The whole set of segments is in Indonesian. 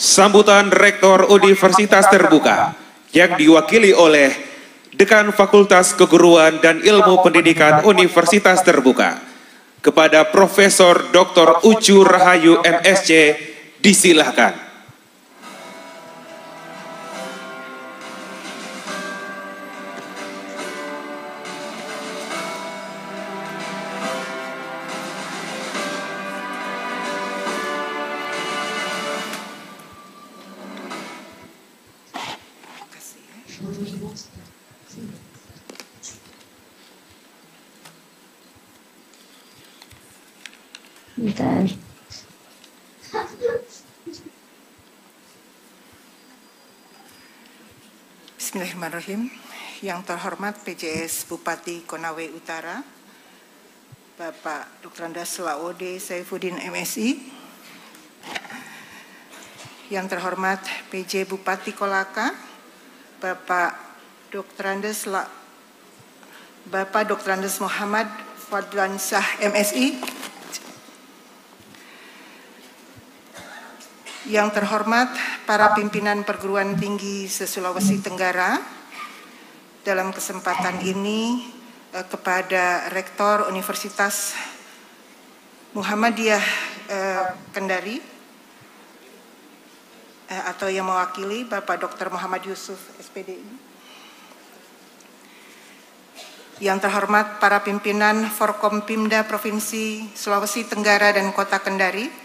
Sambutan Rektor Universitas Terbuka yang diwakili oleh Dekan Fakultas Keguruan dan Ilmu Pendidikan Universitas Terbuka kepada Profesor Dr. Ucu Rahayu MSc disilahkan. Bentar. Bismillahirrahmanirrahim. Yang terhormat PJS Bupati Konawe Utara, Bapak Dr. Andes Laode Saifuddin MSI. Yang terhormat PJ Bupati Kolaka, Bapak Dr. Andes Muhammad Fadlan Shah MSI. Yang terhormat para pimpinan perguruan tinggi se-Sulawesi Tenggara, dalam kesempatan ini kepada Rektor Universitas Muhammadiyah Kendari atau yang mewakili Bapak Dr. Muhammad Yusuf SPDI. Yang terhormat para pimpinan Forkompimda Provinsi Sulawesi Tenggara dan Kota Kendari,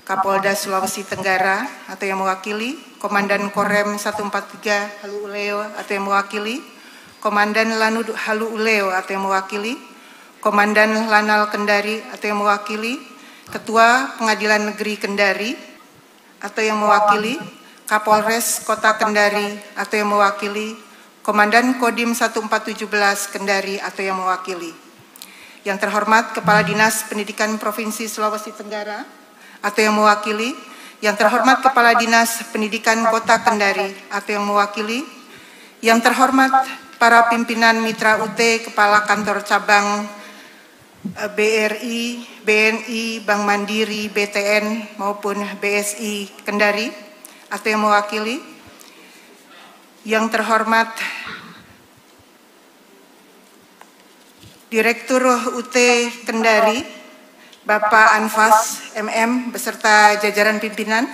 Kapolda Sulawesi Tenggara atau yang mewakili, Komandan Korem 143 Halu Uleo atau yang mewakili, Komandan Lanud Halu Uleo atau yang mewakili, Komandan Lanal Kendari atau yang mewakili, Ketua Pengadilan Negeri Kendari atau yang mewakili, Kapolres Kota Kendari atau yang mewakili, Komandan Kodim 1417 Kendari atau yang mewakili. Yang terhormat Kepala Dinas Pendidikan Provinsi Sulawesi Tenggara atau yang mewakili, yang terhormat Kepala Dinas Pendidikan Kota Kendari atau yang mewakili, yang terhormat para pimpinan Mitra UT, Kepala Kantor Cabang BRI, BNI, Bank Mandiri, BTN maupun BSI Kendari atau yang mewakili, yang terhormat Direktur UT Kendari Bapak Anfas MM beserta jajaran pimpinan,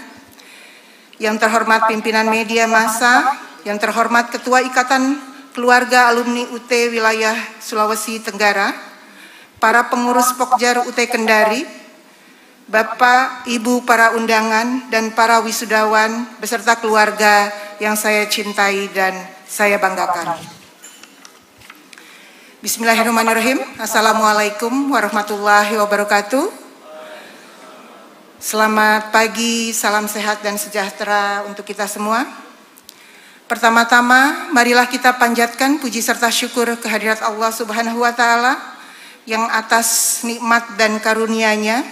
yang terhormat pimpinan media massa, yang terhormat Ketua Ikatan Keluarga Alumni UT Wilayah Sulawesi Tenggara, para pengurus Pokjar UT Kendari, Bapak, Ibu para undangan, dan para wisudawan beserta keluarga yang saya cintai dan saya banggakan. Bismillahirrahmanirrahim. Assalamualaikum warahmatullahi wabarakatuh. Selamat pagi, salam sehat dan sejahtera untuk kita semua. Pertama-tama, marilah kita panjatkan puji serta syukur kehadirat Allah Subhanahu wa Ta'ala yang atas nikmat dan karunia-Nya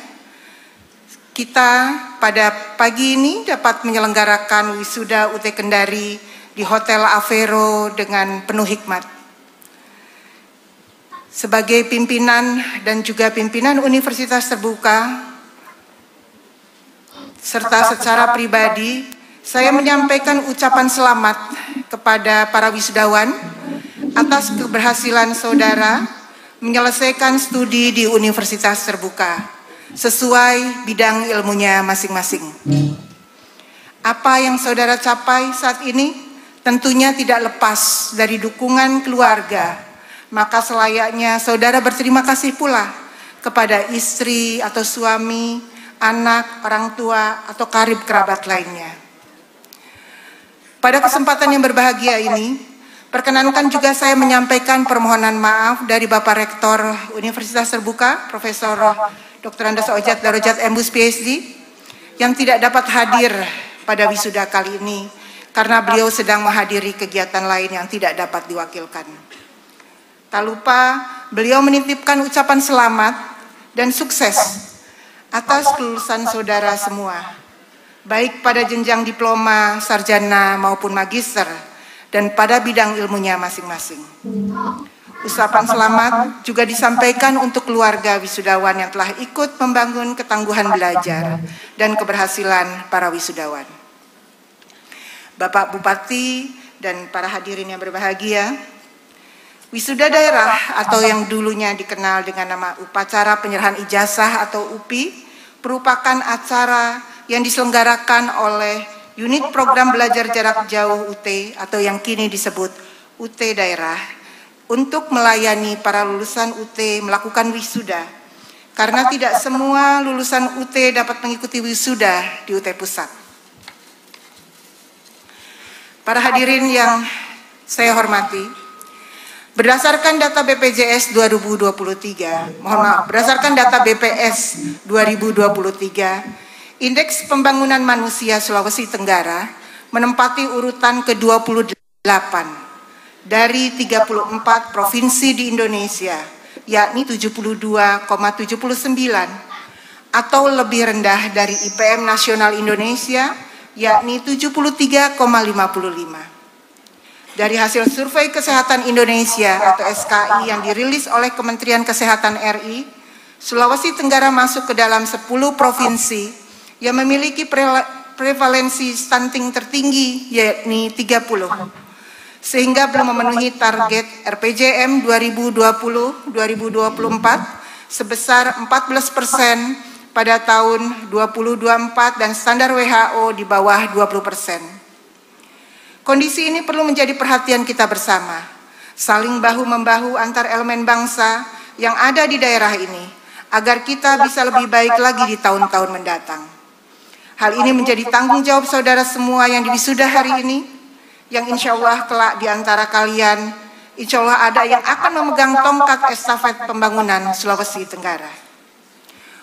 kita pada pagi ini dapat menyelenggarakan wisuda UT Kendari di Hotel Avero dengan penuh hikmat. Sebagai pimpinan dan juga pimpinan Universitas Terbuka, serta secara pribadi, saya menyampaikan ucapan selamat kepada para wisudawan atas keberhasilan saudara menyelesaikan studi di Universitas Terbuka sesuai bidang ilmunya masing-masing. Apa yang saudara capai saat ini tentunya tidak lepas dari dukungan keluarga. Maka selayaknya saudara berterima kasih pula kepada istri atau suami, anak, orang tua, atau karib kerabat lainnya. Pada kesempatan yang berbahagia ini, perkenankan juga saya menyampaikan permohonan maaf dari Bapak Rektor Universitas Terbuka, Profesor Dr. Andes Ojat Darajat Embus PhD, yang tidak dapat hadir pada wisuda kali ini, karena beliau sedang menghadiri kegiatan lain yang tidak dapat diwakilkan. Tak lupa beliau menitipkan ucapan selamat dan sukses atas kelulusan saudara semua, baik pada jenjang diploma, sarjana maupun magister, dan pada bidang ilmunya masing-masing. Ucapan selamat juga disampaikan untuk keluarga wisudawan yang telah ikut membangun ketangguhan belajar dan keberhasilan para wisudawan. Bapak Bupati dan para hadirin yang berbahagia, wisuda daerah atau yang dulunya dikenal dengan nama Upacara Penyerahan Ijazah atau UPI merupakan acara yang diselenggarakan oleh Unit Program Belajar Jarak Jauh UT atau yang kini disebut UT Daerah untuk melayani para lulusan UT melakukan wisuda, karena tidak semua lulusan UT dapat mengikuti wisuda di UT Pusat. Para hadirin yang saya hormati, berdasarkan data BPJS 2023, berdasarkan data BPS 2023, Indeks Pembangunan Manusia Sulawesi Tenggara menempati urutan ke-28 dari 34 provinsi di Indonesia, yakni 72,79 atau lebih rendah dari IPM Nasional Indonesia, yakni 73,55. Dari hasil Survei Kesehatan Indonesia atau SKI yang dirilis oleh Kementerian Kesehatan RI, Sulawesi Tenggara masuk ke dalam 10 provinsi yang memiliki prevalensi stunting tertinggi, yakni 30. Sehingga belum memenuhi target RPJM 2020-2024 sebesar 14% pada tahun 2024 dan standar WHO di bawah 20%. Kondisi ini perlu menjadi perhatian kita bersama, saling bahu-membahu antar elemen bangsa yang ada di daerah ini, agar kita bisa lebih baik lagi di tahun-tahun mendatang. Hal ini menjadi tanggung jawab saudara semua yang diwisuda hari ini, yang insya Allah kelak di antara kalian, insya Allah ada yang akan memegang tongkat estafet pembangunan Sulawesi Tenggara.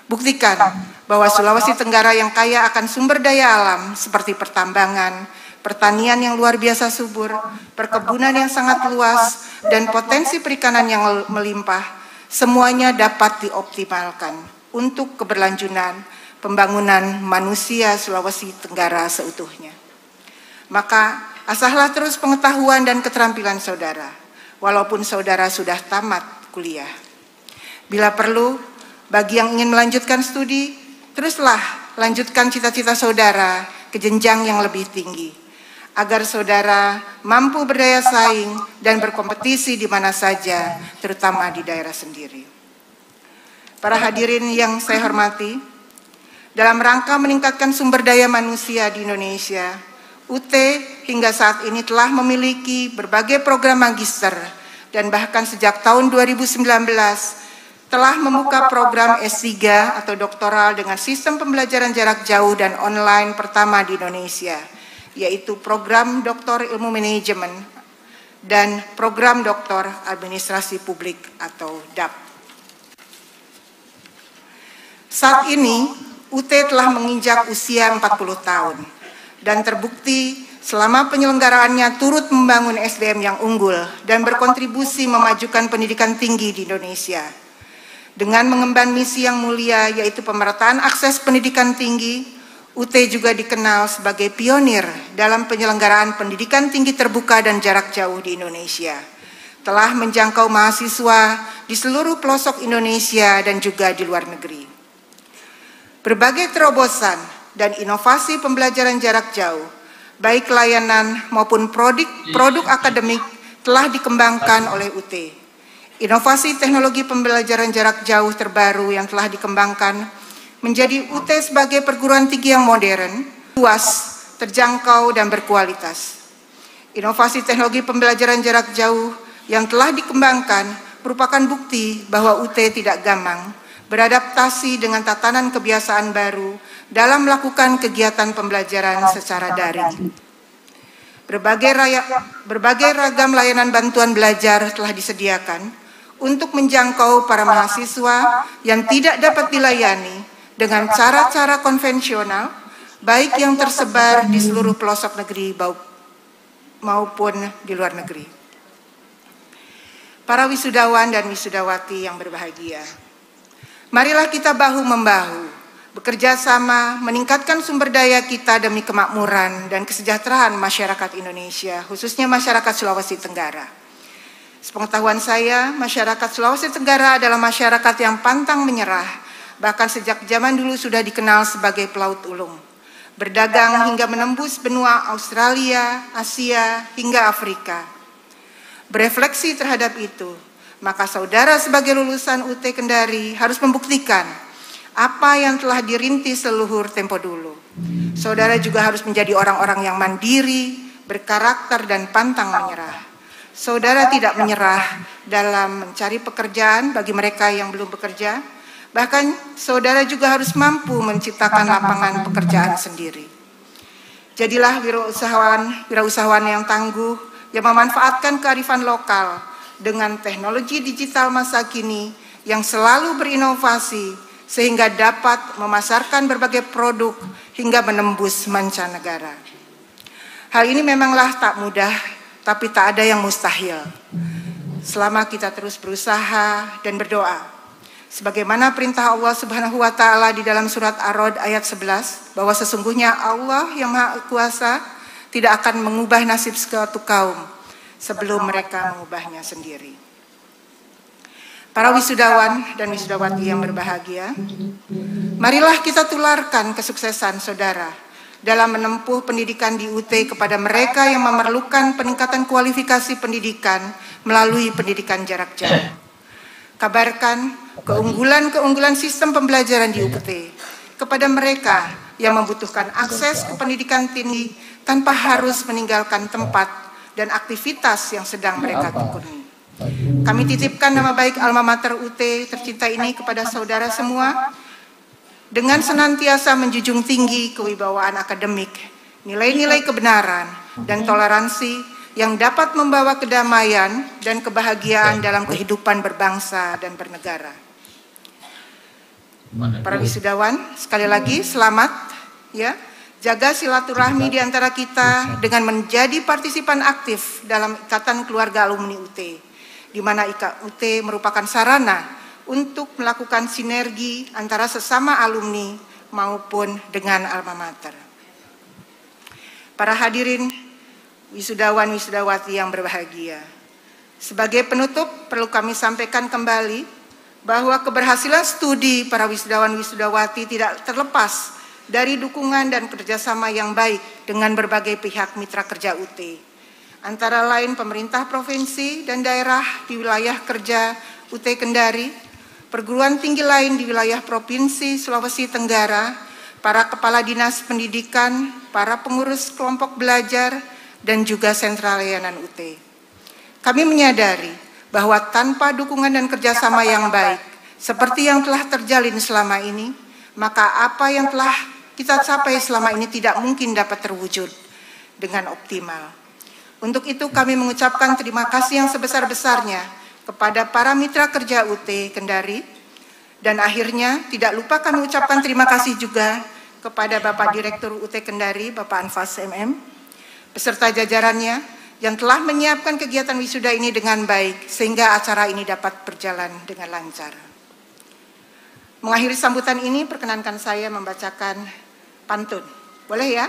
Buktikan bahwa Sulawesi Tenggara yang kaya akan sumber daya alam seperti pertambangan, pertanian yang luar biasa subur, perkebunan yang sangat luas, dan potensi perikanan yang melimpah, semuanya dapat dioptimalkan untuk keberlanjutan pembangunan manusia Sulawesi Tenggara seutuhnya. Maka asahlah terus pengetahuan dan keterampilan saudara, walaupun saudara sudah tamat kuliah. Bila perlu, bagi yang ingin melanjutkan studi, teruslah lanjutkan cita-cita saudara ke jenjang yang lebih tinggi, agar saudara mampu berdaya saing dan berkompetisi di mana saja, terutama di daerah sendiri. Para hadirin yang saya hormati, dalam rangka meningkatkan sumber daya manusia di Indonesia, UT hingga saat ini telah memiliki berbagai program magister dan bahkan sejak tahun 2019 telah membuka program S3 atau doktoral dengan sistem pembelajaran jarak jauh dan online pertama di Indonesia, yaitu program Doktor Ilmu Manajemen dan program Doktor Administrasi Publik atau DAP. Saat ini UT telah menginjak usia 40 tahun. Dan terbukti selama penyelenggaraannya turut membangun SDM yang unggul dan berkontribusi memajukan pendidikan tinggi di Indonesia. Dengan mengemban misi yang mulia yaitu pemerataan akses pendidikan tinggi, UT juga dikenal sebagai pionir dalam penyelenggaraan pendidikan tinggi terbuka dan jarak jauh di Indonesia. Telah menjangkau mahasiswa di seluruh pelosok Indonesia dan juga di luar negeri. Berbagai terobosan dan inovasi pembelajaran jarak jauh, baik layanan maupun produk akademik telah dikembangkan oleh UT. Inovasi teknologi pembelajaran jarak jauh terbaru yang telah dikembangkan menjadi UT sebagai perguruan tinggi yang modern, luas, terjangkau, dan berkualitas. Inovasi teknologi pembelajaran jarak jauh yang telah dikembangkan merupakan bukti bahwa UT tidak gamang beradaptasi dengan tatanan kebiasaan baru dalam melakukan kegiatan pembelajaran secara daring. Berbagai ragam layanan bantuan belajar telah disediakan untuk menjangkau para mahasiswa yang tidak dapat dilayani dengan cara-cara konvensional, baik yang tersebar di seluruh pelosok negeri maupun di luar negeri. Para wisudawan dan wisudawati yang berbahagia, marilah kita bahu-membahu, bekerja sama, meningkatkan sumber daya kita demi kemakmuran dan kesejahteraan masyarakat Indonesia, khususnya masyarakat Sulawesi Tenggara. Sepengetahuan saya, masyarakat Sulawesi Tenggara adalah masyarakat yang pantang menyerah, bahkan sejak zaman dulu sudah dikenal sebagai pelaut ulung. Berdagang hingga menembus benua Australia, Asia, hingga Afrika. Berefleksi terhadap itu, maka saudara sebagai lulusan UT Kendari harus membuktikan apa yang telah dirintis leluhur tempo dulu. Saudara juga harus menjadi orang-orang yang mandiri, berkarakter dan pantang menyerah. Saudara tidak menyerah dalam mencari pekerjaan bagi mereka yang belum bekerja. Bahkan saudara juga harus mampu menciptakan lapangan pekerjaan sendiri. Jadilah wirausahawan yang tangguh yang memanfaatkan kearifan lokal dengan teknologi digital masa kini yang selalu berinovasi sehingga dapat memasarkan berbagai produk hingga menembus mancanegara. Hal ini memanglah tak mudah, tapi tak ada yang mustahil selama kita terus berusaha dan berdoa. Sebagaimana perintah Allah Subhanahu wa taala di dalam surat Ar-Ra'd ayat 11, bahwa sesungguhnya Allah yang Maha Kuasa tidak akan mengubah nasib suatu kaum sebelum mereka mengubahnya sendiri. Para wisudawan dan wisudawati yang berbahagia, marilah kita tularkan kesuksesan saudara dalam menempuh pendidikan di UT kepada mereka yang memerlukan peningkatan kualifikasi pendidikan melalui pendidikan jarak jauh. Kabarkan keunggulan-keunggulan sistem pembelajaran di UT kepada mereka yang membutuhkan akses ke pendidikan tinggi tanpa harus meninggalkan tempat dan aktivitas yang sedang mereka tekuni. Kami titipkan nama baik Alma Mater UT tercinta ini kepada saudara semua, dengan senantiasa menjunjung tinggi kewibawaan akademik, nilai-nilai kebenaran, dan toleransi yang dapat membawa kedamaian dan kebahagiaan dalam kehidupan berbangsa dan bernegara. Para wisudawan, sekali lagi selamat ya. Jaga silaturahmi di antara kita dengan menjadi partisipan aktif dalam ikatan keluarga alumni UT, di mana UT merupakan sarana untuk melakukan sinergi antara sesama alumni maupun dengan alma mater. Para hadirin wisudawan-wisudawati yang berbahagia, sebagai penutup perlu kami sampaikan kembali bahwa keberhasilan studi para wisudawan-wisudawati tidak terlepas dari dukungan dan kerjasama yang baik dengan berbagai pihak mitra kerja UT, antara lain pemerintah provinsi dan daerah di wilayah kerja UT Kendari, perguruan tinggi lain di wilayah Provinsi Sulawesi Tenggara, para kepala dinas pendidikan, para pengurus kelompok belajar, dan juga sentral layanan UT. Kami menyadari bahwa tanpa dukungan dan kerjasama yang baik, seperti yang telah terjalin selama ini, maka apa yang telah kita capai selama ini tidak mungkin dapat terwujud dengan optimal. Untuk itu kami mengucapkan terima kasih yang sebesar-besarnya kepada para mitra kerja UT Kendari, dan akhirnya tidak lupa kami ucapkan terima kasih juga kepada Bapak Direktur UT Kendari, Bapak Anfas MM, beserta jajarannya yang telah menyiapkan kegiatan wisuda ini dengan baik sehingga acara ini dapat berjalan dengan lancar. Mengakhiri sambutan ini, perkenankan saya membacakan pantun. Boleh ya?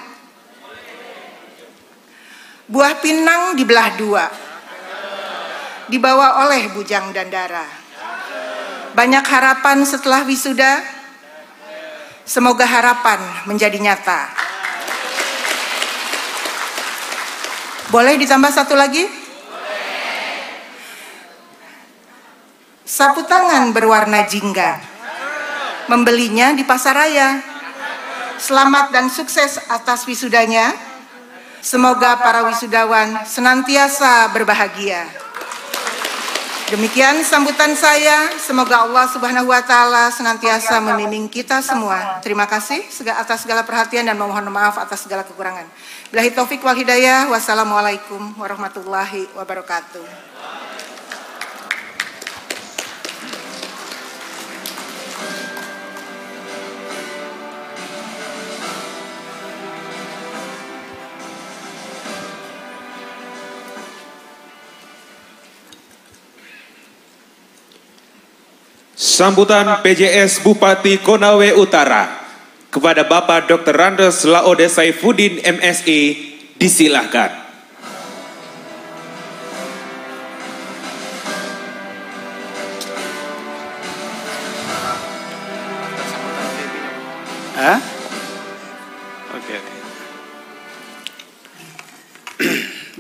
Buah pinang dibelah dua, dibawa oleh bujang dan dara. Banyak harapan setelah wisuda, semoga harapan menjadi nyata. Boleh ditambah satu lagi? Sapu tangan berwarna jingga, membelinya di pasar raya. Selamat dan sukses atas wisudanya. Semoga para wisudawan senantiasa berbahagia. Demikian sambutan saya. Semoga Allah Subhanahu wa taala senantiasa membimbing kita semua. Terima kasih atas segala perhatian dan memohon maaf atas segala kekurangan. Billahi taufik wal hidayah. Wassalamualaikum warahmatullahi wabarakatuh. Sambutan PJS Bupati Konawe Utara kepada Bapak Dr. Randes Laode Saifuddin MSI disilahkan.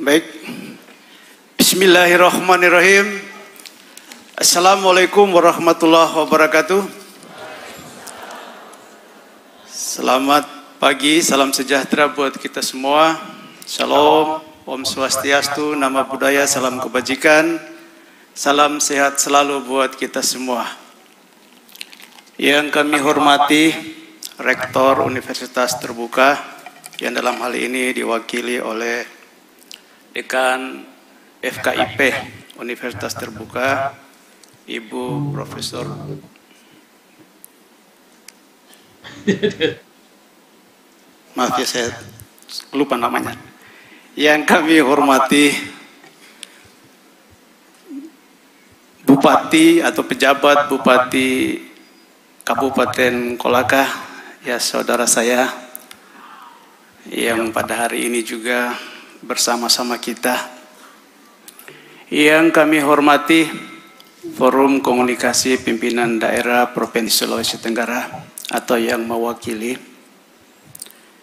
Baik. Bismillahirrahmanirrahim. Assalamualaikum warahmatullahi wabarakatuh. Selamat pagi, salam sejahtera buat kita semua. Shalom, Om Swastiastu, Nama Budaya, salam kebajikan. Salam sehat selalu buat kita semua. Yang kami hormati Rektor Universitas Terbuka, yang dalam hal ini diwakili oleh Dekan FKIP Universitas Terbuka, Ibu Profesor maaf ya, saya lupa namanya. Yang kami hormati Bupati atau pejabat Bupati Kabupaten Kolaka, ya saudara saya yang pada hari ini juga bersama-sama kita. Yang kami hormati Forum Komunikasi Pimpinan Daerah Provinsi Sulawesi Tenggara atau yang mewakili.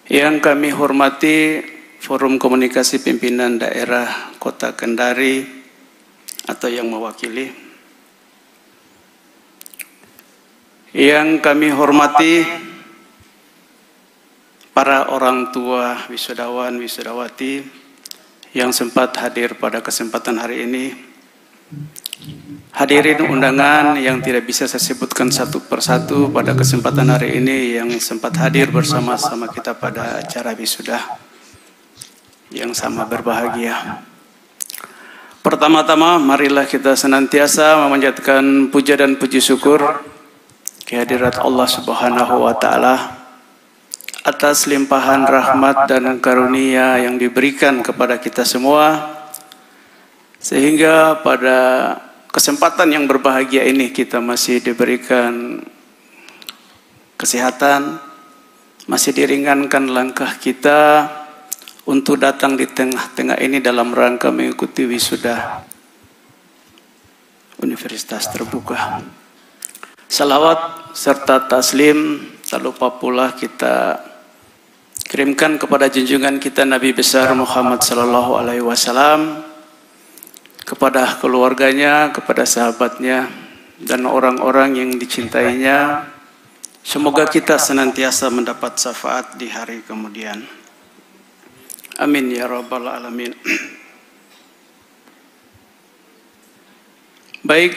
Yang kami hormati Forum Komunikasi Pimpinan Daerah Kota Kendari atau yang mewakili. Yang kami hormati para orang tua wisudawan, wisudawati yang sempat hadir pada kesempatan hari ini. Hadirin undangan yang tidak bisa saya sebutkan satu persatu pada kesempatan hari ini yang sempat hadir bersama-sama kita pada acara wisuda yang sama berbahagia. Pertama-tama marilah kita senantiasa memanjatkan puja dan puji syukur kehadirat Allah Subhanahu wa taala atas limpahan rahmat dan karunia yang diberikan kepada kita semua, sehingga pada kesempatan yang berbahagia ini kita masih diberikan kesehatan, masih diringankan langkah kita untuk datang di tengah-tengah ini dalam rangka mengikuti wisuda Universitas Terbuka. Salawat serta taslim tak lupa pula kita kirimkan kepada junjungan kita Nabi besar Muhammad sallallahu alaihi wasallam, kepada keluarganya, kepada sahabatnya dan orang-orang yang dicintainya. Semoga kita senantiasa mendapat syafaat di hari kemudian. Amin ya rabbal alamin. Baik,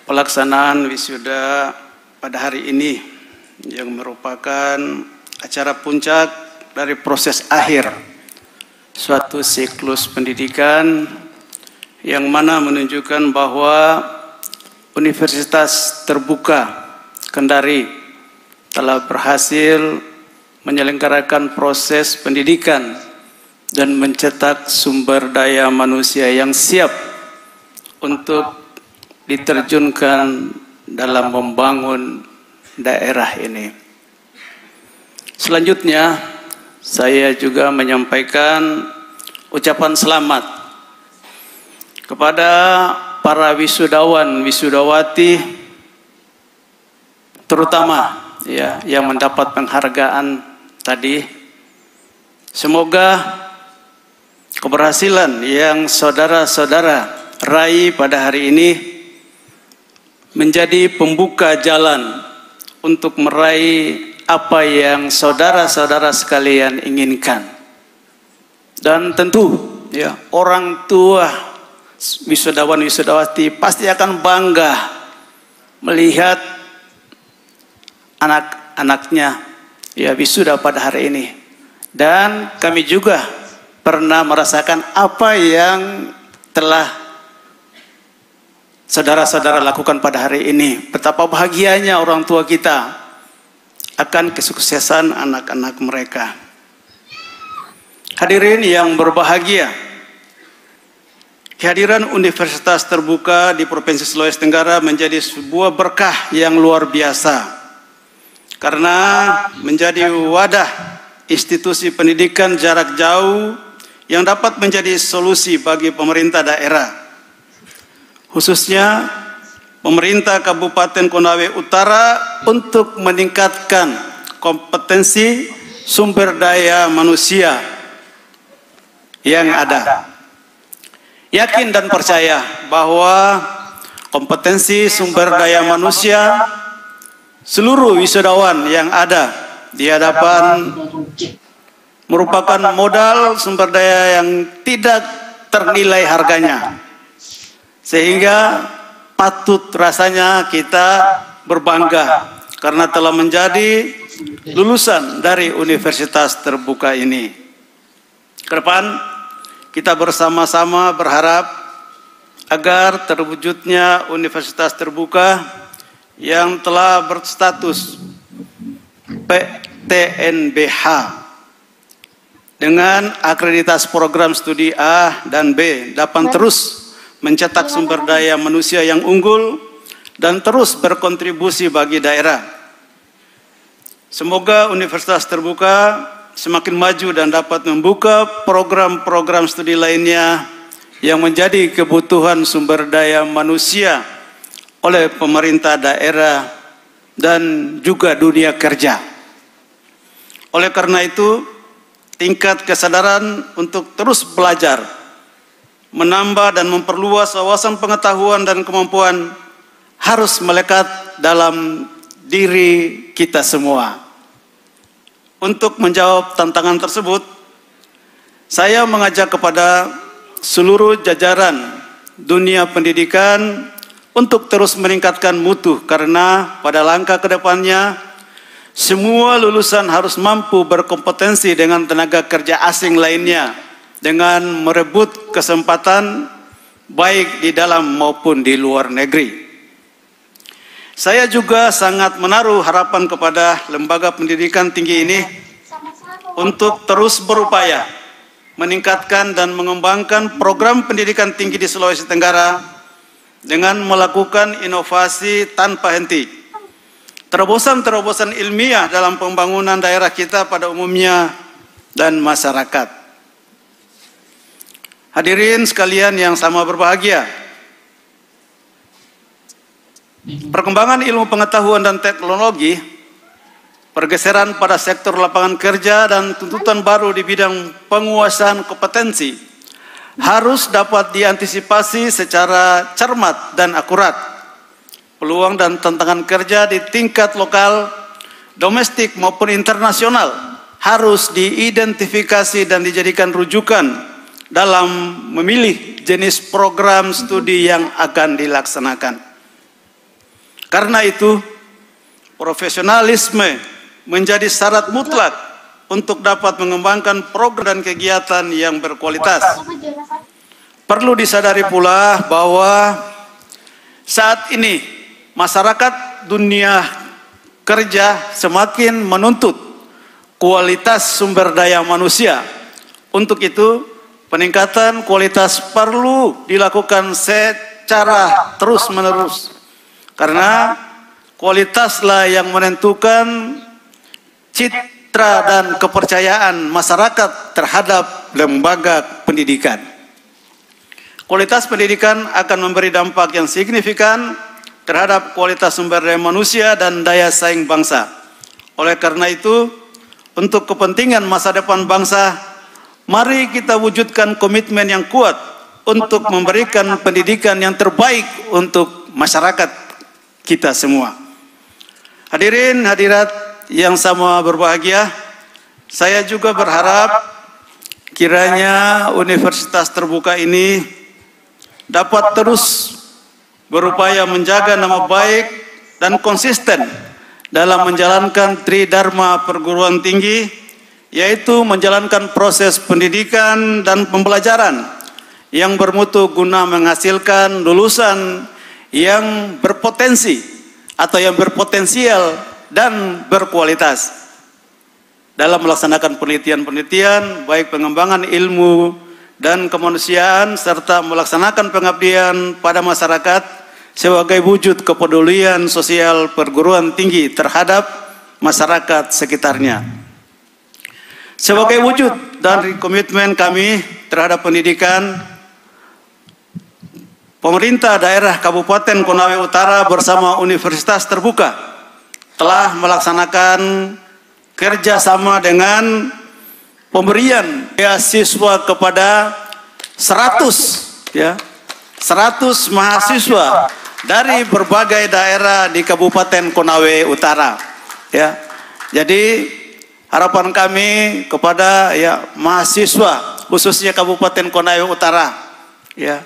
pelaksanaan wisuda pada hari ini yang merupakan acara puncak dari proses akhir suatu siklus pendidikan yang mana menunjukkan bahwa Universitas Terbuka Kendari telah berhasil menyelenggarakan proses pendidikan dan mencetak sumber daya manusia yang siap untuk diterjunkan dalam membangun daerah ini. Selanjutnya, saya juga menyampaikan ucapan selamat kepada para wisudawan, wisudawati, terutama ya yang mendapat penghargaan tadi. Semoga keberhasilan yang saudara-saudara raih pada hari ini menjadi pembuka jalan untuk meraih apa yang saudara-saudara sekalian inginkan. Dan tentu ya orang tua wisudawan wisudawati pasti akan bangga melihat anak-anaknya ya wisuda pada hari ini. Dan kami juga pernah merasakan apa yang telah saudara-saudara lakukan pada hari ini. Betapa bahagianya orang tua kita akan kesuksesan anak-anak mereka. Hadirin yang berbahagia, kehadiran Universitas Terbuka di Provinsi Sulawesi Tenggara menjadi sebuah berkah yang luar biasa karena menjadi wadah institusi pendidikan jarak jauh yang dapat menjadi solusi bagi pemerintah daerah, khususnya pemerintah Kabupaten Konawe Utara, untuk meningkatkan kompetensi sumber daya manusia yang ada. Yakin dan percaya bahwa kompetensi sumber daya manusia seluruh wisudawan yang ada di hadapan merupakan modal sumber daya yang tidak ternilai harganya. Sehingga patut rasanya kita berbangga karena telah menjadi lulusan dari universitas terbuka ini. Ke depan kita bersama-sama berharap agar terwujudnya universitas terbuka yang telah berstatus PTNBH dengan akreditasi program studi A dan B dapat terus mencetak sumber daya manusia yang unggul dan terus berkontribusi bagi daerah. Semoga universitas terbuka semakin maju dan dapat membuka program-program studi lainnya yang menjadi kebutuhan sumber daya manusia oleh pemerintah daerah dan juga dunia kerja. Oleh karena itu, tingkat kesadaran untuk terus belajar, menambah dan memperluas wawasan pengetahuan dan kemampuan harus melekat dalam diri kita semua. Untuk menjawab tantangan tersebut, saya mengajak kepada seluruh jajaran dunia pendidikan untuk terus meningkatkan mutu, karena pada langkah ke depannya semua lulusan harus mampu berkompetensi dengan tenaga kerja asing lainnya dengan merebut kesempatan baik di dalam maupun di luar negeri. Saya juga sangat menaruh harapan kepada lembaga pendidikan tinggi ini untuk terus berupaya meningkatkan dan mengembangkan program pendidikan tinggi di Sulawesi Tenggara dengan melakukan inovasi tanpa henti. Terobosan-terobosan ilmiah dalam pembangunan daerah kita pada umumnya dan masyarakat. Hadirin sekalian yang sama berbahagia, perkembangan ilmu pengetahuan dan teknologi, pergeseran pada sektor lapangan kerja dan tuntutan baru di bidang penguasaan kompetensi harus dapat diantisipasi secara cermat dan akurat. Peluang dan tantangan kerja di tingkat lokal, domestik maupun internasional harus diidentifikasi dan dijadikan rujukan dalam memilih jenis program studi yang akan dilaksanakan. Karena itu, profesionalisme menjadi syarat mutlak untuk dapat mengembangkan program dan kegiatan yang berkualitas. Perlu disadari pula bahwa saat ini masyarakat dunia kerja semakin menuntut kualitas sumber daya manusia. Untuk itu, peningkatan kualitas perlu dilakukan secara terus-menerus. Karena kualitaslah yang menentukan citra dan kepercayaan masyarakat terhadap lembaga pendidikan. Kualitas pendidikan akan memberi dampak yang signifikan terhadap kualitas sumber daya manusia dan daya saing bangsa. Oleh karena itu, untuk kepentingan masa depan bangsa, mari kita wujudkan komitmen yang kuat untuk memberikan pendidikan yang terbaik untuk masyarakat kita semua. Hadirin hadirat yang sama berbahagia, saya juga berharap kiranya universitas terbuka ini dapat terus berupaya menjaga nama baik dan konsisten dalam menjalankan tridharma perguruan tinggi, yaitu menjalankan proses pendidikan dan pembelajaran yang bermutu guna menghasilkan lulusan yang berpotensi atau yang berpotensial dan berkualitas dalam melaksanakan penelitian-penelitian baik pengembangan ilmu dan kemanusiaan serta melaksanakan pengabdian pada masyarakat sebagai wujud kepedulian sosial perguruan tinggi terhadap masyarakat sekitarnya. Sebagai wujud dari komitmen kami terhadap pendidikan, pemerintah daerah Kabupaten Konawe Utara bersama Universitas Terbuka telah melaksanakan kerjasama dengan pemberian beasiswa kepada 100 mahasiswa dari berbagai daerah di Kabupaten Konawe Utara. Ya, jadi harapan kami kepada mahasiswa khususnya Kabupaten Konawe Utara, ya.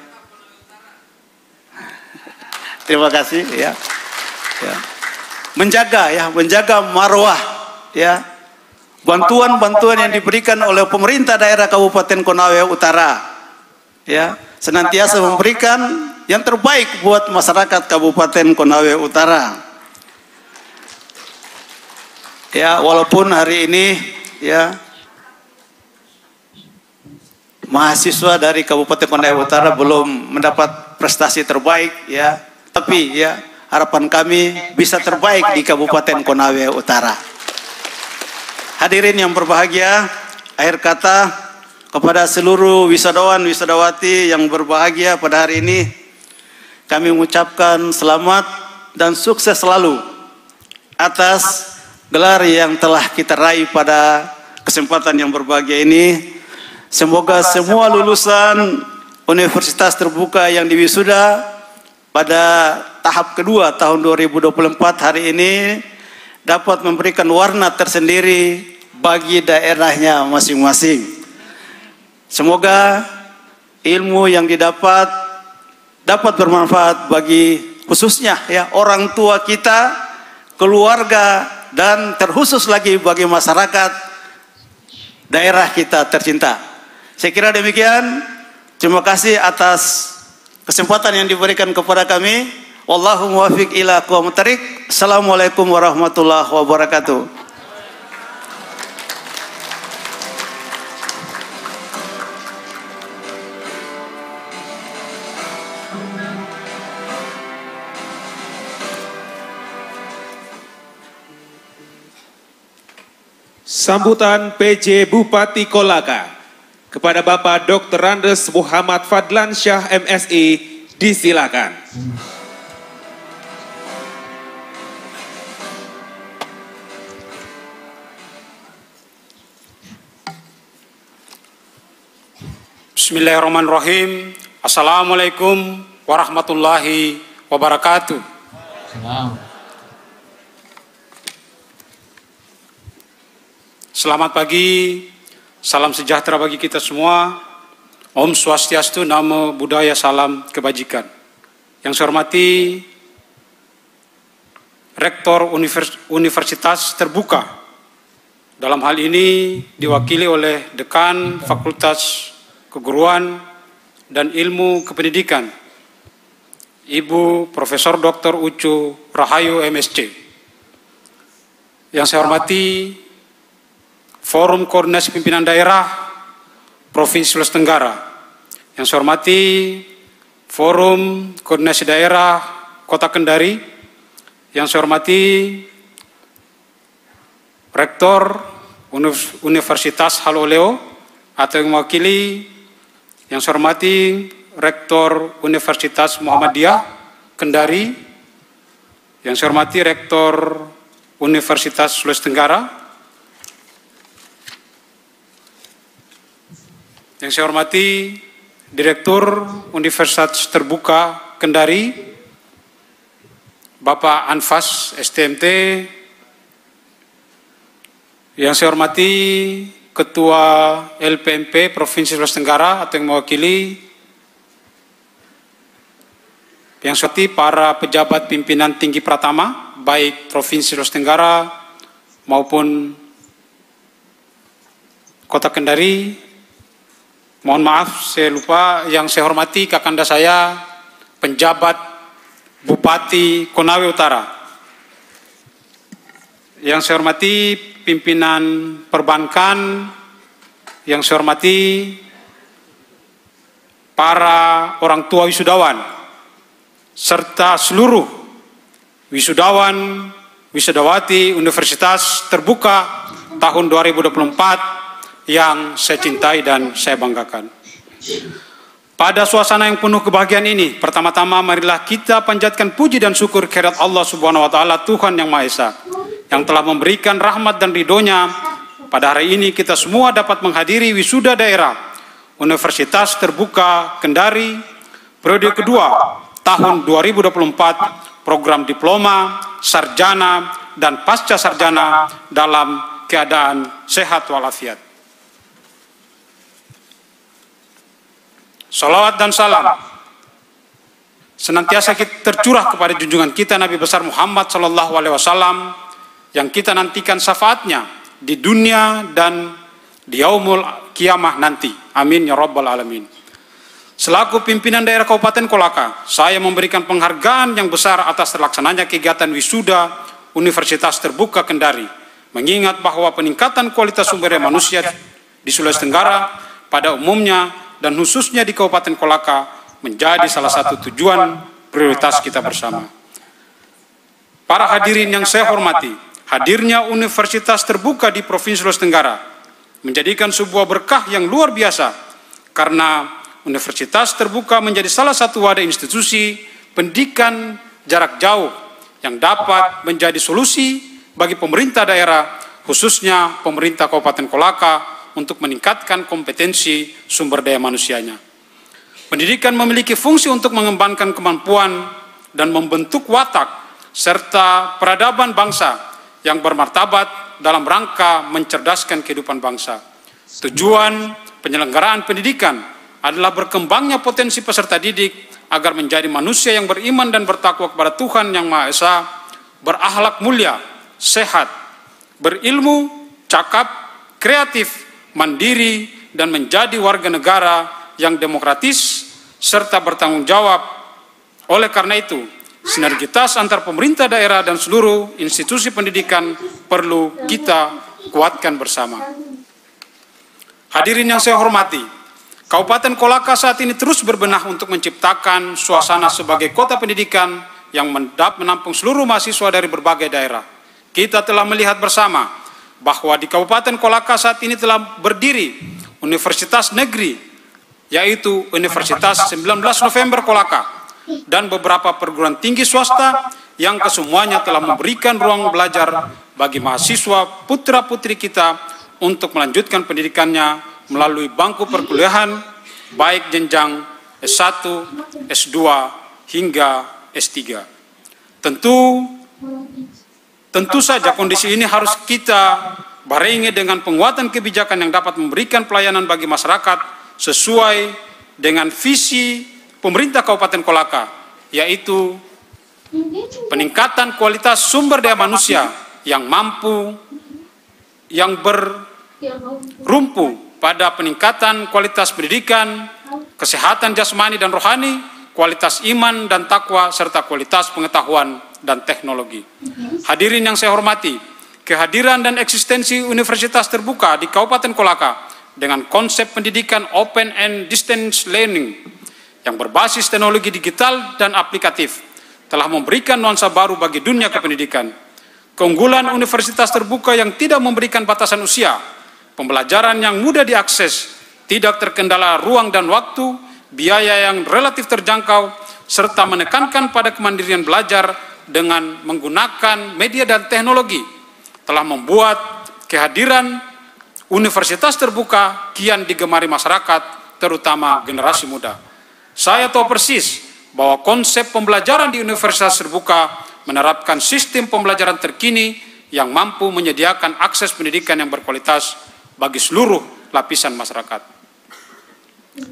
Terima kasih, ya. Menjaga marwah, ya. Bantuan-bantuan yang diberikan oleh pemerintah daerah Kabupaten Konawe Utara, ya, senantiasa memberikan yang terbaik buat masyarakat Kabupaten Konawe Utara. Ya, walaupun hari ini mahasiswa dari Kabupaten Konawe Utara belum mendapat prestasi terbaik, tapi harapan kami bisa terbaik di Kabupaten Konawe Utara. Hadirin yang berbahagia, akhir kata kepada seluruh wisatawan wisodawati yang berbahagia pada hari ini, kami mengucapkan selamat dan sukses selalu atas gelar yang telah kita raih pada kesempatan yang berbahagia ini. Semoga semua lulusan Universitas Terbuka yang diwisuda pada tahap kedua tahun 2024 hari ini dapat memberikan warna tersendiri bagi daerahnya masing-masing. Semoga ilmu yang didapat dapat bermanfaat bagi khususnya orang tua kita, keluarga, dan terkhusus lagi bagi masyarakat daerah kita tercinta. Saya kira demikian. Terima kasih atas kesempatan yang diberikan kepada kami. Wallahu muwaffiq ila aqwamit thariq. Assalamualaikum warahmatullahi wabarakatuh. Sambutan PJ Bupati Kolaka kepada Bapak Dr. Randes Muhammad Fadlan Syah MSI disilakan. Bismillahirrahmanirrahim. Assalamualaikum warahmatullahi wabarakatuh. Selamat pagi, salam sejahtera bagi kita semua. Om Swastiastu, Namo Buddhaya, salam kebajikan. Yang saya hormati Rektor Universitas Terbuka, dalam hal ini diwakili oleh Dekan Fakultas Keguruan dan Ilmu Kependidikan, Ibu Profesor Dr. Ucu Rahayu MSc. Yang saya hormati Forum Koordinasi Pimpinan Daerah Provinsi Sulawesi Tenggara. Yang saya hormati Forum Koordinasi Daerah Kota Kendari. Yang saya hormati Rektor Universitas Haloleo atau yang mewakili. Yang saya hormati Rektor Universitas Muhammadiyah Kendari. Yang saya hormati Rektor Universitas Sulawesi Tenggara. Yang saya hormati Direktur Universitas Terbuka Kendari, Bapak Anfas STMT. Yang saya hormati Ketua LPMP Provinsi Sulawesi Tenggara atau yang mewakili. Yang saya hormati para pejabat pimpinan tinggi Pratama, baik Provinsi Sulawesi Tenggara maupun Kota Kendari. Mohon maaf, saya lupa. Yang saya hormati kakanda saya, penjabat Bupati Konawe Utara. Yang saya hormati pimpinan perbankan. Yang saya hormati para orang tua wisudawan, serta seluruh wisudawan, wisudawati Universitas Terbuka tahun 2024 yang saya cintai dan saya banggakan. Pada suasana yang penuh kebahagiaan ini, pertama-tama marilah kita panjatkan puji dan syukur kehadirat Allah Subhanahu wa taala, Tuhan yang Maha Esa, yang yang telah memberikan rahmat dan ridhonya, pada hari ini kita semua dapat menghadiri wisuda daerah Universitas Terbuka Kendari periode kedua tahun 2024, program diploma, sarjana, dan pasca sarjana dalam keadaan sehat walafiat. Salawat dan salam senantiasa tercurah kepada junjungan kita Nabi besar Muhammad SAW, yang kita nantikan syafaatnya di dunia dan di yaumul kiamah nanti. Amin ya rabbal alamin. Selaku pimpinan daerah Kabupaten Kolaka, saya memberikan penghargaan yang besar atas terlaksananya kegiatan wisuda Universitas Terbuka Kendari, mengingat bahwa peningkatan kualitas sumber daya manusia di Sulawesi Tenggara pada umumnya dan khususnya di Kabupaten Kolaka menjadi salah satu tujuan prioritas kita bersama. Para hadirin yang saya hormati, hadirnya Universitas Terbuka di Provinsi Sulawesi Tenggara menjadikan sebuah berkah yang luar biasa, karena Universitas Terbuka menjadi salah satu wadah institusi pendidikan jarak jauh yang dapat menjadi solusi bagi pemerintah daerah, khususnya pemerintah Kabupaten Kolaka, untuk meningkatkan kompetensi sumber daya manusianya. Pendidikan memiliki fungsi untuk mengembangkan kemampuan dan membentuk watak serta peradaban bangsa yang bermartabat dalam rangka mencerdaskan kehidupan bangsa. Tujuan penyelenggaraan pendidikan adalah berkembangnya potensi peserta didik agar menjadi manusia yang beriman dan bertakwa kepada Tuhan Yang Maha Esa, berakhlak mulia, sehat, berilmu, cakap, kreatif, mandiri, dan menjadi warga negara yang demokratis serta bertanggung jawab. Oleh karena itu, sinergitas antar pemerintah daerah dan seluruh institusi pendidikan perlu kita kuatkan bersama. Hadirin yang saya hormati, Kabupaten Kolaka saat ini terus berbenah untuk menciptakan suasana sebagai kota pendidikan yang menampung seluruh mahasiswa dari berbagai daerah. Kita telah melihat bersama bahwa di Kabupaten Kolaka saat ini telah berdiri Universitas Negeri, yaitu Universitas 19 November Kolaka, dan beberapa perguruan tinggi swasta yang kesemuanya telah memberikan ruang belajar bagi mahasiswa putra-putri kita untuk melanjutkan pendidikannya melalui bangku perkuliahan, baik jenjang S1, S2, hingga S3. Tentu saja kondisi ini harus kita barengi dengan penguatan kebijakan yang dapat memberikan pelayanan bagi masyarakat sesuai dengan visi pemerintah Kabupaten Kolaka, yaitu peningkatan kualitas sumber daya manusia yang mampu, yang berumpu pada peningkatan kualitas pendidikan, kesehatan jasmani dan rohani, kualitas iman dan takwa, serta kualitas pengetahuan dan teknologi. Hadirin yang saya hormati, kehadiran dan eksistensi Universitas Terbuka di Kabupaten Kolaka dengan konsep pendidikan open and distance learning yang berbasis teknologi digital dan aplikatif telah memberikan nuansa baru bagi dunia kependidikan. Keunggulan Universitas Terbuka yang tidak memberikan batasan usia, pembelajaran yang mudah diakses, tidak terkendala ruang dan waktu, biaya yang relatif terjangkau, serta menekankan pada kemandirian belajar dengan menggunakan media dan teknologi, telah membuat kehadiran Universitas Terbuka kian digemari masyarakat, terutama generasi muda. Saya tahu persis bahwa konsep pembelajaran di Universitas Terbuka menerapkan sistem pembelajaran terkini yang mampu menyediakan akses pendidikan yang berkualitas bagi seluruh lapisan masyarakat.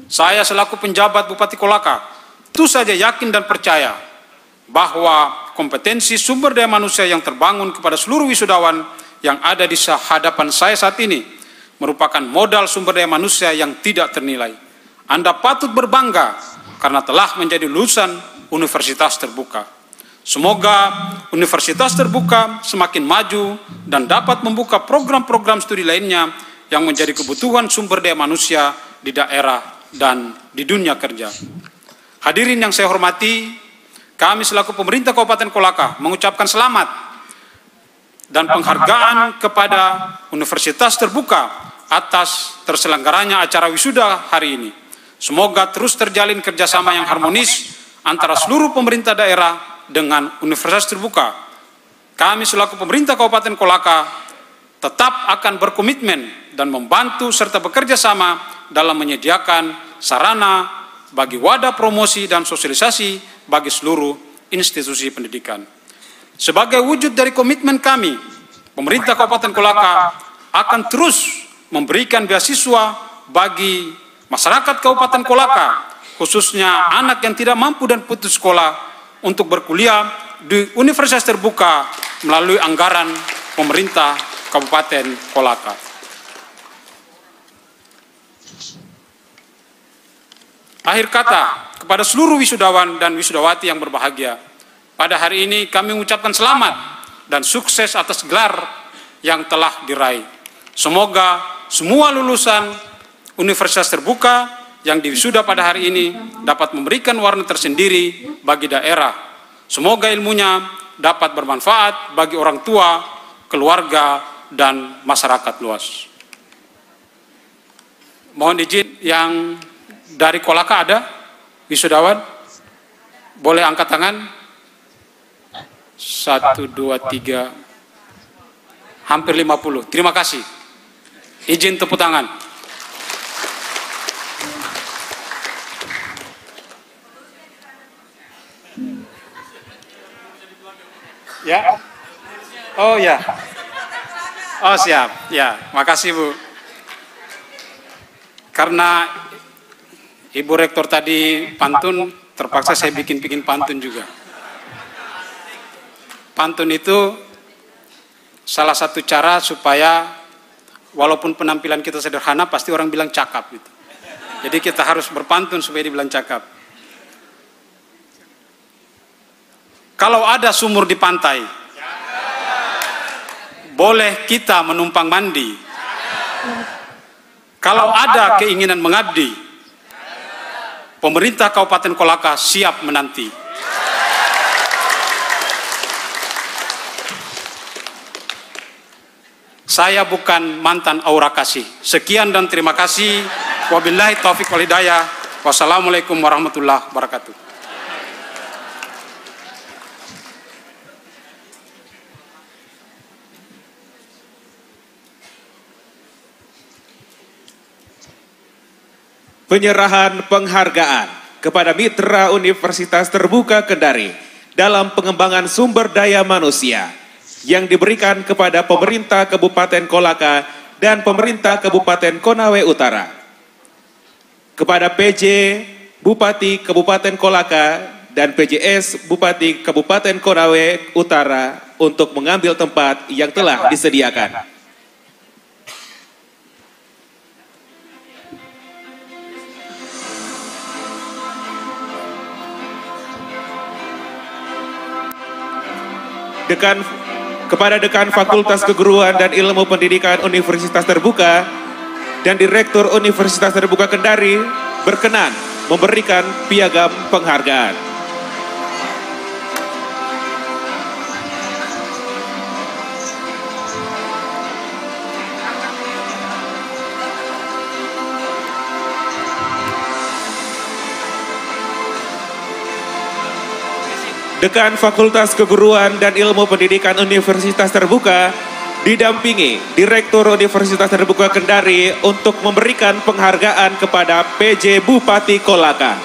Saya selaku penjabat Bupati Kolaka tentu saja yakin dan percaya bahwa kompetensi sumber daya manusia yang terbangun kepada seluruh wisudawan yang ada di hadapan saya saat ini merupakan modal sumber daya manusia yang tidak ternilai. Anda patut berbangga karena telah menjadi lulusan Universitas Terbuka. Semoga Universitas Terbuka semakin maju dan dapat membuka program-program studi lainnya yang menjadi kebutuhan sumber daya manusia di daerah dan di dunia kerja. Hadirin yang saya hormati, kami selaku pemerintah Kabupaten Kolaka mengucapkan selamat dan penghargaan kepada Universitas Terbuka atas terselenggaranya acara wisuda hari ini. Semoga terus terjalin kerjasama yang harmonis antara seluruh pemerintah daerah dengan Universitas Terbuka, kami selaku pemerintah Kabupaten Kolaka tetap akan berkomitmen dan membantu serta bekerja sama dalam menyediakan sarana bagi wadah promosi dan sosialisasi bagi seluruh institusi pendidikan. Sebagai wujud dari komitmen kami, pemerintah Kabupaten Kolaka akan terus memberikan beasiswa bagi masyarakat Kabupaten Kolaka, khususnya anak yang tidak mampu dan putus sekolah, untuk berkuliah di universitas terbuka melalui anggaran pemerintah Kabupaten Kolaka. Akhir kata, kepada seluruh wisudawan dan wisudawati yang berbahagia, pada hari ini kami mengucapkan selamat dan sukses atas gelar yang telah diraih. Semoga semua lulusan universitas terbuka yang diwisuda pada hari ini dapat memberikan warna tersendiri bagi daerah. Semoga ilmunya dapat bermanfaat bagi orang tua, keluarga, dan masyarakat luas. Mohon izin yang dari Kolaka ada wisudawan? Boleh angkat tangan? 1, 2, 3, hampir 50. Terima kasih. Izin tepuk tangan. Ya? Oh ya. Oh siap. Ya, makasih Bu. Karena Ibu Rektor tadi pantun, terpaksa saya bikin pantun juga. Pantun itu salah satu cara supaya walaupun penampilan kita sederhana, pasti orang bilang cakap gitu. Jadi kita harus berpantun supaya dibilang cakap. Kalau ada sumur di pantai, boleh kita menumpang mandi. Kalau ada keinginan mengabdi, pemerintah Kabupaten Kolaka siap menanti. Saya bukan mantan aura kasih. Sekian dan terima kasih. Wabillahi taufiq wal hidayah. Wassalamualaikum warahmatullahi wabarakatuh. Penyerahan penghargaan kepada Mitra Universitas Terbuka Kendari dalam pengembangan sumber daya manusia yang diberikan kepada pemerintah Kabupaten Kolaka dan pemerintah Kabupaten Konawe Utara. Kepada PJ Bupati Kabupaten Kolaka dan PJS Bupati Kabupaten Konawe Utara untuk mengambil tempat yang telah disediakan. Kepada Dekan Fakultas Keguruan dan Ilmu Pendidikan Universitas Terbuka dan Direktur Universitas Terbuka Kendari berkenan memberikan piagam penghargaan. Dekan Fakultas Keguruan dan Ilmu Pendidikan Universitas Terbuka didampingi Direktur Universitas Terbuka Kendari untuk memberikan penghargaan kepada PJ Bupati Kolaka.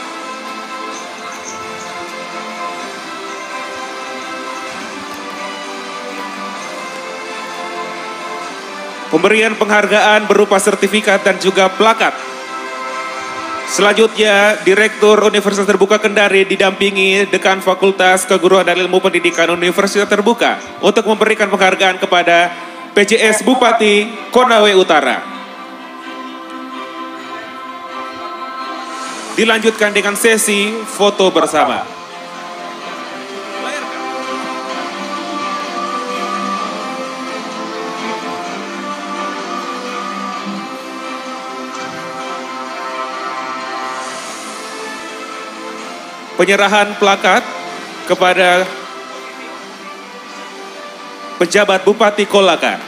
Pemberian penghargaan berupa sertifikat dan juga plakat. Selanjutnya, Direktur Universitas Terbuka Kendari didampingi Dekan Fakultas Keguruan dan Ilmu Pendidikan Universitas Terbuka untuk memberikan penghargaan kepada PJS Bupati Konawe Utara. Dilanjutkan dengan sesi foto bersama. Penyerahan plakat kepada pejabat Bupati Kolaka.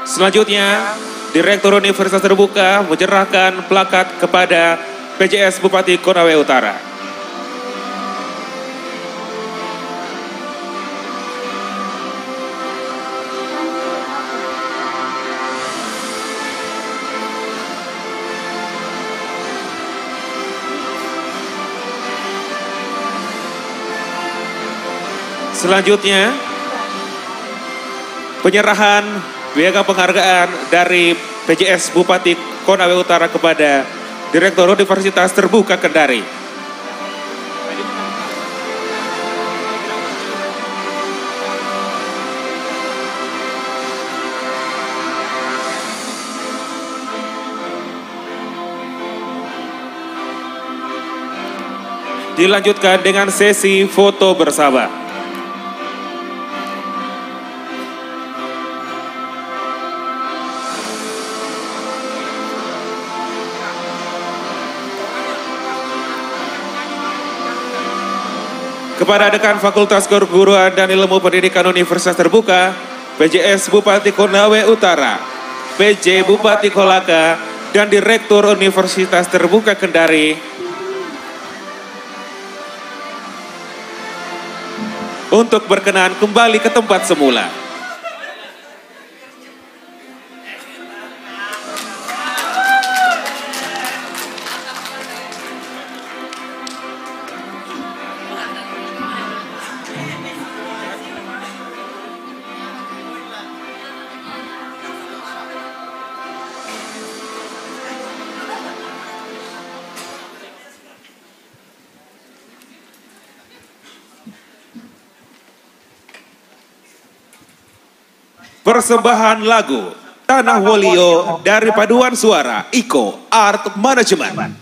Selanjutnya, Direktur Universitas Terbuka menyerahkan plakat kepada PJS Bupati Konawe Utara. Selanjutnya, penyerahan piagam penghargaan dari PJS Bupati Konawe Utara kepada Direktur Universitas Terbuka Kendari. Dilanjutkan dengan sesi foto bersama. Kepada Dekan Fakultas Keguruan dan Ilmu Pendidikan Universitas Terbuka, PJS Bupati Konawe Utara, PJ Bupati Kolaka, dan Direktur Universitas Terbuka Kendari untuk berkenan kembali ke tempat semula. Persembahan lagu Tanah Wolio dari paduan suara Iko Art Management.